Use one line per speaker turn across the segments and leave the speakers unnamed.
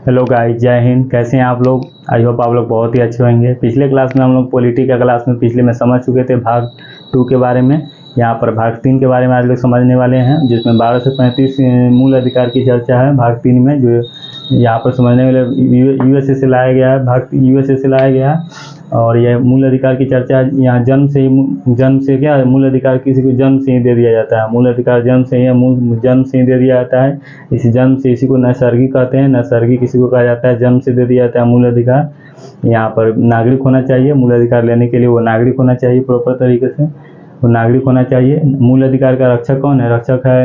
Hello guys, जय हिंद। कैसे हैं आप लोग? आई होप आप लोग बहुत ही अच्छे होंगे। पिछले क्लास में हम लोग पॉलिटी का क्लास में पिछले में समझ चुके थे भाग 2 के बारे में। यहाँ पर भाग 3 के बारे में आज लोग समझने वाले हैं, जिसमें 12 से 35 मूल अधिकार की चर्चा है भाग 3 में, जो यहाँ पर समझने वाले यूएसए से लाया गया है। भाग यूएसए से लाया गया है और यह मूल अधिकार की चर्चा यहाँ जन्म से क्या है, मूल अधिकार किसी को जन्म से ही दे दिया जाता है। मूल अधिकार जन्म से ही जन्म से ही दे दिया जाता है। इस जन्म से इसी को नैसर्गिक कहते हैं। नैसर्गिक किसी को कहा जाता है, जन्म से दे दिया जाता है मूल अधिकार। यहाँ पर नागरिक होना चाहिए, मूल अधिकार लेने के लिए वो नागरिक होना चाहिए, प्रॉपर तरीके से वो नागरिक होना चाहिए। मूल अधिकार का रक्षक कौन है? रक्षक है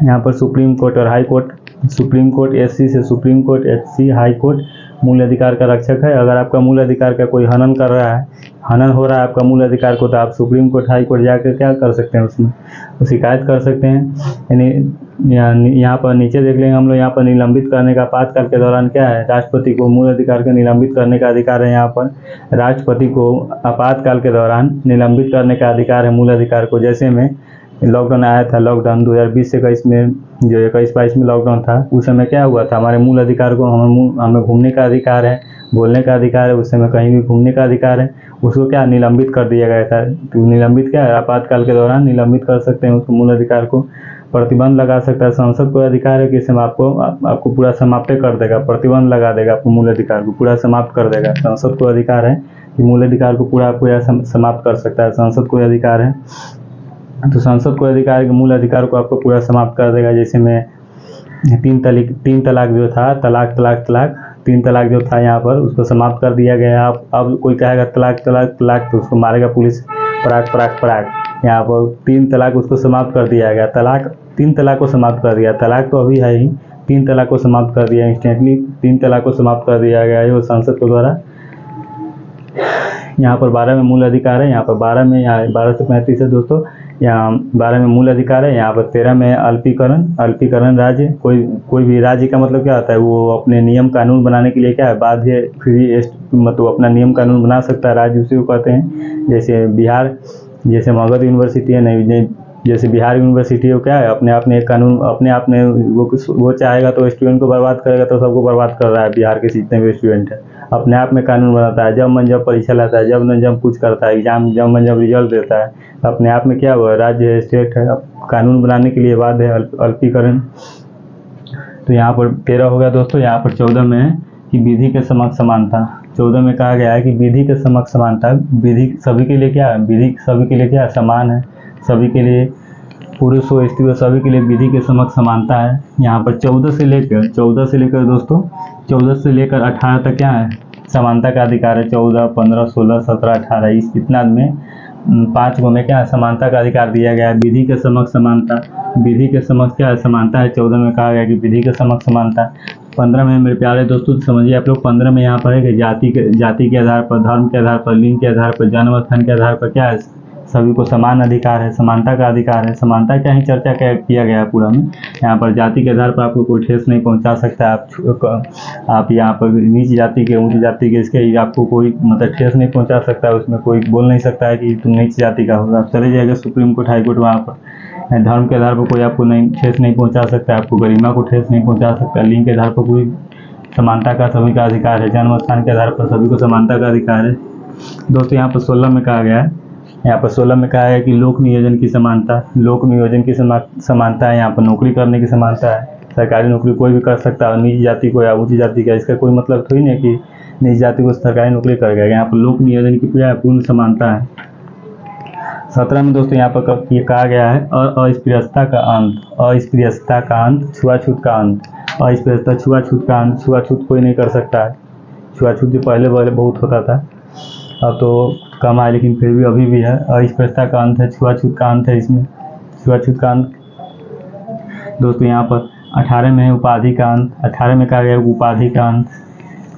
यहाँ पर सुप्रीम कोर्ट और high court. Supreme court SC से supreme court, SC high court मूल अधिकार का रक्षक है। अगर आपका मूल अधिकार का कोई हनन कर रहा है, हनन हो रहा है आपका मूल अधिकार को, तो आप सुप्रीम कोर्ट, हाई कोर्ट जाकर क्या कर सकते हैं, उसमें तो शिकायत कर सकते हैं। यानी यहाँ पर नीचे देख लेंगे हम लोग, यहाँ पर निलंबित करने का आपातकाल के दौरान क्या है, राष्ट्रपति को मूल अधिकार का निलंबित करने का अधिकार है। यहाँ पर राष्ट्रपति को आपातकाल के दौरान निलंबित करने का अधिकार है मूल अधिकार को। जैसे में लॉकडाउन आया था, लॉकडाउन 2020 से 21 में, जो 21-22 में लॉकडाउन था, उस समय क्या हुआ था, हमारे मूल अधिकार को हमें घूमने का अधिकार है, बोलने का अधिकार है, उस समय कहीं भी घूमने का अधिकार है, उसको क्या निलंबित कर दिया गया था। तो निलंबित क्या है, आपातकाल के दौरान निलंबित कर सकते हैं उसको, मूल अधिकार को। प्रतिबंध लगा सकता है संसद को अधिकार है कि इसमें आपको पूरा समाप्त कर देगा, प्रतिबंध लगा देगा, आपको मूल अधिकार को पूरा समाप्त कर देगा। संसद को अधिकार है कि मूल अधिकार को पूरा समाप्त कर सकता है, संसद को अधिकार है। तो संसद को अधिकार, मूल अधिकार को आपको पूरा समाप्त कर देगा। जैसे में तीन तलाक जो था, तीन तलाक जो था यहाँ पर, उसको समाप्त कर दिया गया। अब कोई कहेगा तलाक तलाक तलाक, तो उसको मारेगा पुलिस, पराग पराग पराग। यहाँ पर 3 तलाक उसको समाप्त कर दिया गया। 3 तलाक को समाप्त कर दिया। तलाक तो अभी है ही, 3 तलाक को समाप्त कर दिया इंस्टेंटली। 3 तलाक को समाप्त कर दिया गया है वो संसद के द्वारा। यहाँ पर 12 में मूल अधिकार है। यहाँ पर 12 में, यहाँ 12 से 35 है दोस्तों। यहाँ 12 में मूल अधिकार है। यहाँ पर 13 में अल्पीकरण राज्य। कोई भी राज्य का मतलब क्या होता है, वो अपने नियम कानून बनाने के लिए क्या है, बाध्य फ्री, मतलब अपना नियम कानून बना सकता है राज्य, उसी को कहते हैं। जैसे बिहार, जैसे मगध यूनिवर्सिटी है, नहीं जैसे बिहार यूनिवर्सिटी है, वो क्या है, अपने आप में एक कानून, अपने आप में वो चाहेगा तो स्टूडेंट को बर्बाद करेगा, तो सबको बर्बाद कर रहा है। बिहार के जितने भी स्टूडेंट है अपने आप में कानून बनाता है। जब मन जब परीक्षा लाता है, जब न जब कुछ करता है, एग्जाम जब मन जब रिजल्ट देता है, अपने आप में क्या हुआ, राज्य है, स्टेट है, कानून बनाने के लिए बाध्य है, अल्पीकरण। तो यहाँ पर 13 हो गया दोस्तों। यहाँ पर 14 में है कि विधि के समक्ष समानता। 14 में कहा गया है कि विधि के समक्ष समानता। विधि सभी के लिए क्या है, विधि सभी के लिए क्या है, समान है। सभी के लिए, पुरुष हो स्त्री हो, सभी के लिए विधि के समक्ष समानता है। यहाँ पर 14 से लेकर दोस्तों, 14 से लेकर 18 तक क्या है, समानता का अधिकार है। 14, 15, 16, 17, 18, इस इतना में 5 गो में क्या है, समानता का अधिकार दिया गया है। विधि के समक्ष समानता, विधि के समक्ष क्या है, समानता है। 14 में कहा गया कि विधि के समक्ष समानता। 15 में मेरे प्यारे दोस्तों समझिए आप लोग, 15 में यहाँ पर है कि जाति के आधार पर, धर्म के आधार पर, लिंग के आधार पर, जन्म स्थान के आधार पर क्या है, सभी को समान अधिकार है, समानता का अधिकार है। समानता क्या ही चर्चा किया गया है पूरा में। यहाँ पर जाति के आधार पर आपको कोई ठेस नहीं पहुँचा सकता। आप यहाँ पर नीच जाति के, ऊंची जाति के, इसके आपको कोई मतलब ठेस नहीं पहुँचा सकता। उसमें कोई बोल नहीं सकता है कि तुम नीच जाति का हो। आप चले जाएगा सुप्रीम कोर्ट, हाई कोर्ट, वहाँ पर धर्म के आधार पर कोई आपको नहीं ठेस नहीं पहुँचा सकता है, आपको गरिमा को ठेस नहीं पहुँचा सकता। लिंग के आधार पर कोई, समानता का सभी का अधिकार है। जन्म स्थान के आधार पर सभी को समानता का अधिकार है दोस्तों। यहाँ पर 16 में कहा गया है, यहाँ पर 16 में कहा है कि लोक नियोजन की समानता। लोक नियोजन की समानता है। यहाँ पर नौकरी करने की समानता है। सरकारी नौकरी कोई भी कर सकता है, निजी जाति को या ऊंची जाति का, इसका कोई मतलब थोड़ी नहीं कि निजी जाति को सरकारी नौकरी करेगा। यहाँ पर लोक नियोजन की पूर्ण समानता है। 17 में दोस्तों यहाँ पर ये कहा गया है अस्पृश्यता का अंत। अस्पृश्यता का अंत, छुआछूत का अंत। अस्पृश्यता, छुआछूत का अंत। छुआछूत कोई नहीं कर सकता है। छुआछूत जो पहले बहुत होता था, अब तो कम है, लेकिन फिर भी अभी भी है। अस्पृश्यता का अंत है, छुआछूत का अंत है इसमें, छुआछूत का अंत दोस्तों। यहाँ पर 18 में है उपाधि का अंत। 18 में कहा गया उपाधि का अंत।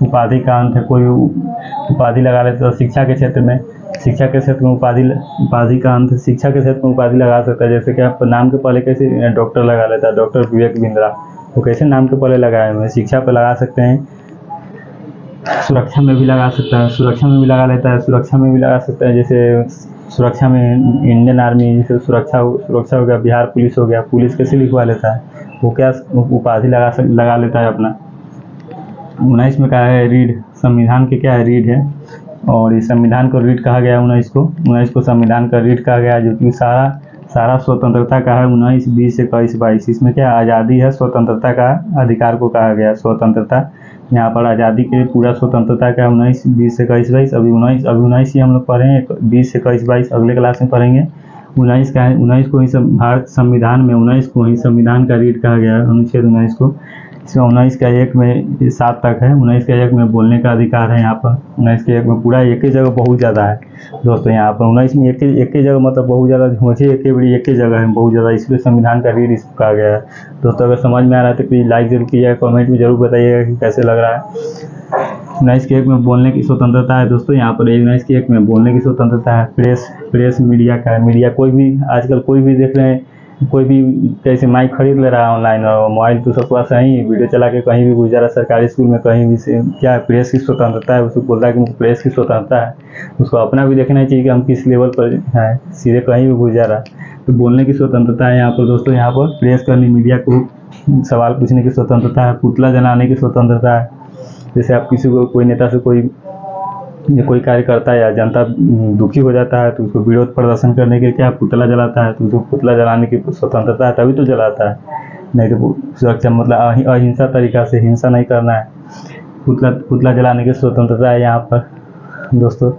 उपाधि का अंत है, कोई उपाधि लगा लेता है शिक्षा के क्षेत्र में, शिक्षा के क्षेत्र में उपाधि का अंत। शिक्षा के क्षेत्र में उपाधि लगा सकता है। जैसे कि आप नाम के पहले कैसे डॉक्टर लगा लेता है, डॉक्टर विवेक बिंद्रा, वो कैसे नाम के पहले लगाए हुए हैं, शिक्षा पर लगा सकते हैं। सुरक्षा में भी लगा सकता है, सुरक्षा में भी लगा लेता है, सुरक्षा में भी लगा सकता है। जैसे सुरक्षा में इंडियन आर्मी, जैसे सुरक्षा हो गया, बिहार पुलिस हो गया, पुलिस कैसे लिखवा लेता है, वो क्या उपाधि लगा लेता है अपना। 19 में कहा है रीड, संविधान के क्या है रीड है, और इस संविधान को रीड कहा गया 19 को संविधान का रीड कहा गया, जो कि सारा सारा स्वतंत्रता का है 19, 20, 21, 22। इसमें क्या आज़ादी है, स्वतंत्रता का अधिकार को कहा गया स्वतंत्रता। यहाँ पर आज़ादी के पूरा स्वतंत्रता का 19, 20, 21, 22। अभी 19 ही हम लोग पढ़े, 20, 21, 22 अगले क्लास में पढ़ेंगे। 19 का है, 19 को ही भारत संविधान में 19 को ही संविधान का रीड कहा गया है, अनुच्छेद 19 को। इसमें 19 का 1 में 7 तक है। 19 के 1 में बोलने का अधिकार है। यहाँ पर 19 के 1 में पूरा एक ही जगह बहुत ज़्यादा है दोस्तों। यहाँ पर 19 में एक ही जगह मतलब बहुत ज़्यादा, मुझे एक ही जगह है बहुत ज़्यादा, इसलिए संविधान का रीड इसको कहा गया है। दोस्तों अगर समझ में आ रहा है तो प्लीज़ लाइक जरूर कीजिएगा, कमेंट में जरूर बताइएगा कि कैसे लग रहा है। 19 के 1 में बोलने की स्वतंत्रता है दोस्तों। यहाँ पर 19 के 1 में बोलने की स्वतंत्रता है। प्रेस मीडिया का है। मीडिया कोई भी आजकल कोई भी देख रहे हैं, कोई भी जैसे माइक खरीद ले रहा है ऑनलाइन, और मोबाइल तो सबके पास है ही, वीडियो चला के कहीं भी घुस जा रहा है, सरकारी स्कूल में कहीं भी से क्या है, प्रेस की स्वतंत्रता है। उसको बोलता है कि प्रेस की स्वतंत्रता है, उसको अपना भी देखना चाहिए कि हम किस लेवल पर हैं, सीधे कहीं भी घुस जा रहा है। तो बोलने की स्वतंत्रता है यहाँ पर दोस्तों। यहाँ पर प्रेस करनी, मीडिया को सवाल पूछने की स्वतंत्रता है। पुतला जलाने की स्वतंत्रता है। जैसे आप किसी को, कोई नेता से कोई कार्य करता है या जनता दुखी हो जाता है तो उसको विरोध प्रदर्शन करने के लिए क्या पुतला जलाता है, तो उसको पुतला जलाने की स्वतंत्रता है, तभी तो जलाता है। नहीं तो सुरक्षा मतलब अहिंसा तरीका से, हिंसा नहीं करना है। पुतला जलाने की स्वतंत्रता है यहाँ पर दोस्तों।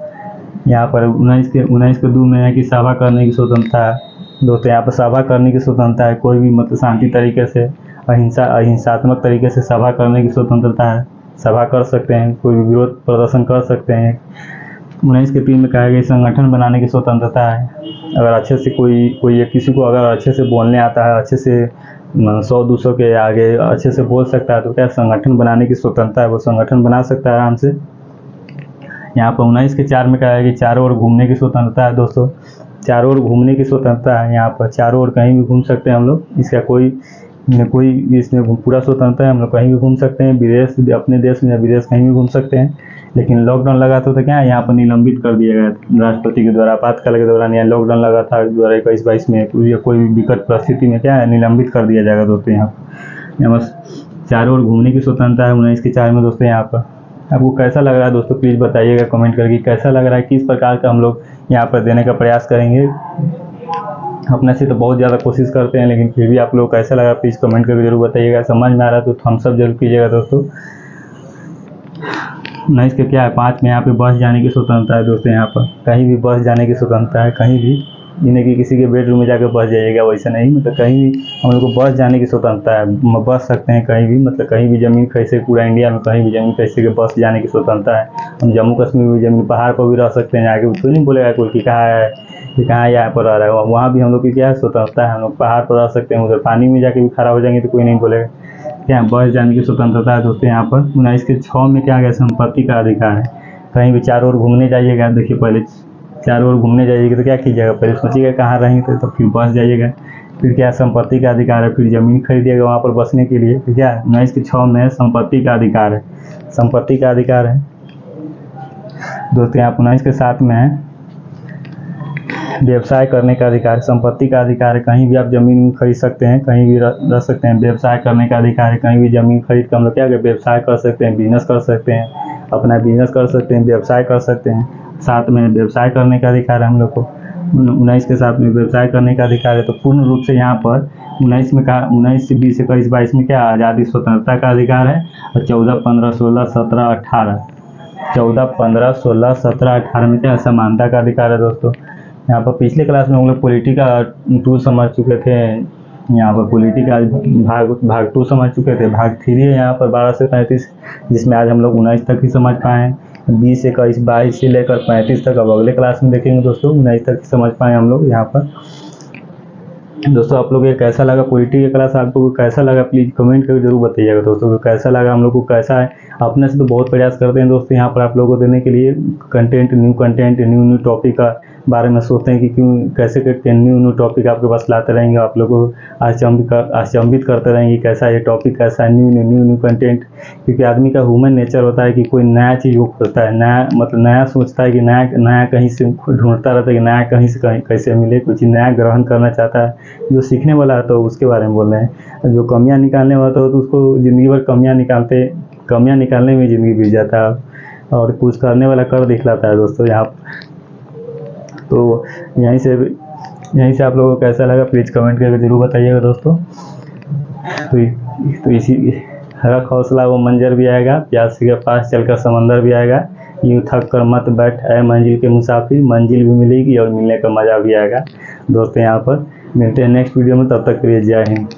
यहाँ पर 19 के 2 में है कि सभा करने की स्वतंत्रता है दोस्तों। यहाँ पर सभा करने की स्वतंत्रता है। कोई भी मतलब शांति तरीके से, अहिंसात्मक तरीके से सभा करने की स्वतंत्रता है। सभा कर सकते हैं, कोई भी विरोध प्रदर्शन कर सकते हैं। 19 के 3 में कहा गया संगठन बनाने की स्वतंत्रता है। अगर अच्छे से कोई किसी को अगर अच्छे से बोलने आता है, अच्छे से 100-200 के आगे अच्छे से बोल सकता है, तो क्या संगठन बनाने की स्वतंत्रता है, वो संगठन बना सकता है आराम से। यहाँ पर 19 के 4 में कहा है कि चारों ओर घूमने की स्वतंत्रता है दोस्तों। चारों ओर घूमने की स्वतंत्रता है। यहाँ पर चारों ओर कहीं भी घूम सकते हैं हम लोग, इसका कोई इसमें पूरा स्वतंत्रता है। हम लोग कहीं भी घूम सकते हैं, विदेश, अपने देश में या विदेश कहीं भी घूम सकते हैं। लेकिन लॉकडाउन लगा था तो क्या है, यहाँ पर निलंबित कर दिया गया राष्ट्रपति के द्वारा। आपातकाल के दौरान यहाँ लॉकडाउन लगा था 2021-22 में, कोई भी विकट परिस्थिति में क्या है, निलंबित कर दिया जाएगा दोस्तों। यहाँ बस चारों ओर घूमने की स्वतंत्रता है 19 के 4 में दोस्तों। यहाँ पर आपको कैसा लग रहा है दोस्तों, प्लीज़ बताइएगा कमेंट करके कैसा लग रहा है, किस प्रकार का हम लोग यहाँ पर देने का प्रयास करेंगे। अपने से तो बहुत ज़्यादा कोशिश करते हैं, लेकिन फिर भी आप लोग कैसा लगा प्लीज़ कमेंट करके जरूर बताइएगा। समझ में आ रहा है तो थम्स अप जरूर कीजिएगा दोस्तों। 19 के क्या है 5 में यहाँ पे बस जाने की स्वतंत्रता है दोस्तों। यहाँ पर कहीं भी बस जाने की स्वतंत्रता है, कहीं भी, यानी कि किसी के बेडरूम में जाकर बस जाइएगा वैसे नहीं, मतलब कहीं भी हम लोग को बस जाने की स्वतंत्रता है। बस सकते हैं कहीं भी, मतलब कहीं भी ज़मीन खरीद से, पूरा इंडिया में कहीं भी ज़मीन खरीद के बस जाने की स्वतंत्रता है। हम जम्मू कश्मीर में ज़मीन, पहाड़ पर भी रह सकते हैं, आगे तो नहीं बोलेगा कोई कि कहाँ है, कि कहाँ यहाँ पर रह रहा है। वहाँ भी हम लोग की क्या है स्वतंत्रता है, हम लोग पहाड़ पर रह सकते हैं, उधर पानी में जाके भी खड़ा हो जाएंगे तो कोई नहीं बोलेगा। क्या बस जाने की स्वतंत्रता है दोस्तों। यहाँ पर 19 के 6 में क्या गया, संपत्ति का अधिकार है। कहीं भी चारों ओर घूमने जाइएगा, देखिए पहले चारों ओर घूमने जाइएगा तो क्या कीजिएगा, पहले सोचिएगा कहाँ रहेंगे, तो फिर बस जाइएगा। फिर क्या संपत्ति का अधिकार है, फिर ज़मीन खरीदिएगा वहाँ पर बसने के लिए। फिर क्या 19 के 6 में संपत्ति का अधिकार है, संपत्ति का अधिकार है दोस्तों। यहाँ 19 के 7 में है व्यवसाय करने का अधिकार, संपत्ति का अधिकार है। कहीं भी आप ज़मीन खरीद सकते हैं, कहीं भी रह सकते हैं। व्यवसाय करने का अधिकार है, कहीं भी ज़मीन खरीद कर हम लोग क्या व्यवसाय कर सकते हैं, बिजनेस कर सकते हैं, अपना बिजनेस कर सकते हैं, व्यवसाय कर सकते हैं। 7 में व्यवसाय करने का अधिकार है हम लोग को। 19 के 7 में व्यवसाय करने का अधिकार है। तो पूर्ण रूप से यहाँ पर 19 में कहा, 19 से 20, 21, 22 में क्या आज़ादी स्वतंत्रता का अधिकार है। और 14, 15, 16, 17, 18, 14, 15, 16, 17, 18 में क्या समानता का अधिकार है दोस्तों। यहाँ पर पिछले क्लास में हम लोग पॉलिटी का 2 समझ चुके थे। यहाँ पर पॉलिटी का भाग 2 समझ चुके थे। भाग 3 है यहाँ पर 12 से 35, जिसमें आज हम लोग 19 तक ही समझ पाए। 20 से 21, 22 से लेकर 35 तक अब अगले क्लास में देखेंगे दोस्तों। 19 तक समझ पाए हम लोग यहाँ पर दोस्तों। आप लोग ये कैसा लगा पॉलिटी का क्लास, आप लोगों को कैसा लगा प्लीज़ कमेंट करके जरूर बताइएगा दोस्तों को कैसा लगा, हम लोग को कैसा है। अपने से तो बहुत प्रयास करते हैं दोस्तों यहाँ पर आप लोगों को देने के लिए कंटेंट, न्यू टॉपिक का बारे में सोचते हैं कि क्यों कैसे करके न्यू टॉपिक आपके पास लाते रहेंगे, आप लोगों को अचंभित करते रहेंगे कैसा ये टॉपिक, कैसा है न्यू कंटेंट। क्योंकि आदमी का ह्यूमन नेचर होता है कि कोई नया चीज़ वो खोजता है, नया मतलब नया सोचता है कि नया कहीं से ढूंढता रहता है कि नया कहीं से कैसे मिले, कुछ नया ग्रहण करना चाहता है। जो सीखने वाला है तो उसके बारे में बोल रहे हैं। जो कमियां निकालने वाला तो उसको ज़िंदगी भर कमियां निकालते कमियां निकालने में ज़िंदगी बीत जाता है, और कुछ करने वाला कर दिखलाता है दोस्तों यहाँ। तो यहीं से आप लोगों को कैसा लगा प्लीज़ कमेंट करके ज़रूर बताइएगा दोस्तों। तो इसी रख हौसला, वो मंजर भी आएगा, प्यासी के पास चलकर समंदर भी आएगा, यूँ थक कर मत बैठ ऐ मंजिल के मुसाफिर, मंजिल भी मिलेगी और मिलने का मज़ा भी आएगा दोस्तों। यहाँ पर मिलते हैं नेक्स्ट वीडियो में, तब तक के लिए जय हिंद।